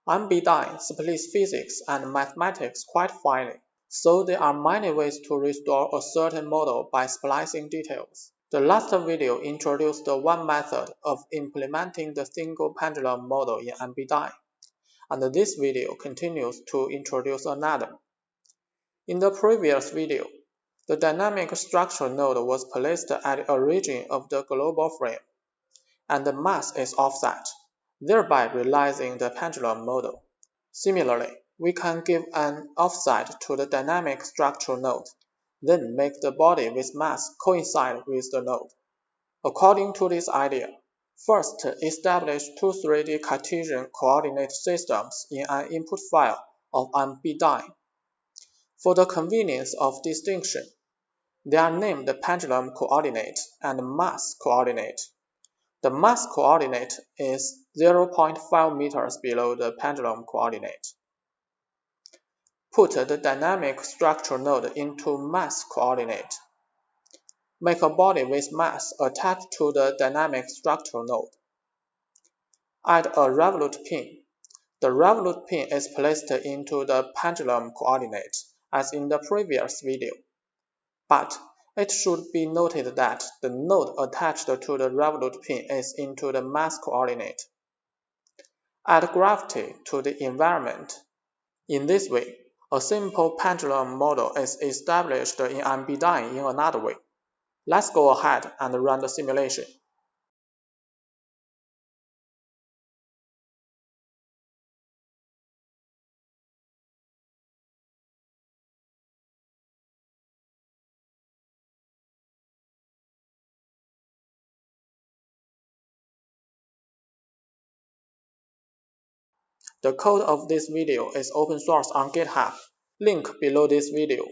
MBDyn splits physics and mathematics quite finely, so there are many ways to restore a certain model by splicing details. The last video introduced one method of implementing the single pendulum model in MBDyn, and this video continues to introduce another. In the previous video, the dynamic structure node was placed at the origin of the global frame, and the mass is offset, thereby realizing the pendulum model. Similarly, we can give an offset to the dynamic structure node, then make the body with mass coincide with the node. According to this idea, first establish two 3D Cartesian coordinate systems in an input file of MBDyn. For the convenience of distinction, they are named pendulum coordinate and mass coordinate. The mass coordinate is 0.5 meters below the pendulum coordinate. Put the dynamic structure node into mass coordinate. Make a body with mass attached to the dynamic structure node. Add a revolute pin. The revolute pin is placed into the pendulum coordinate, as in the previous video. But it should be noted that the node attached to the revolute pin is into the mass coordinate. Add gravity to the environment. In this way, a simple pendulum model is established in MBDyn in another way. Let's go ahead and run the simulation. The code of this video is open source on GitHub, link below this video.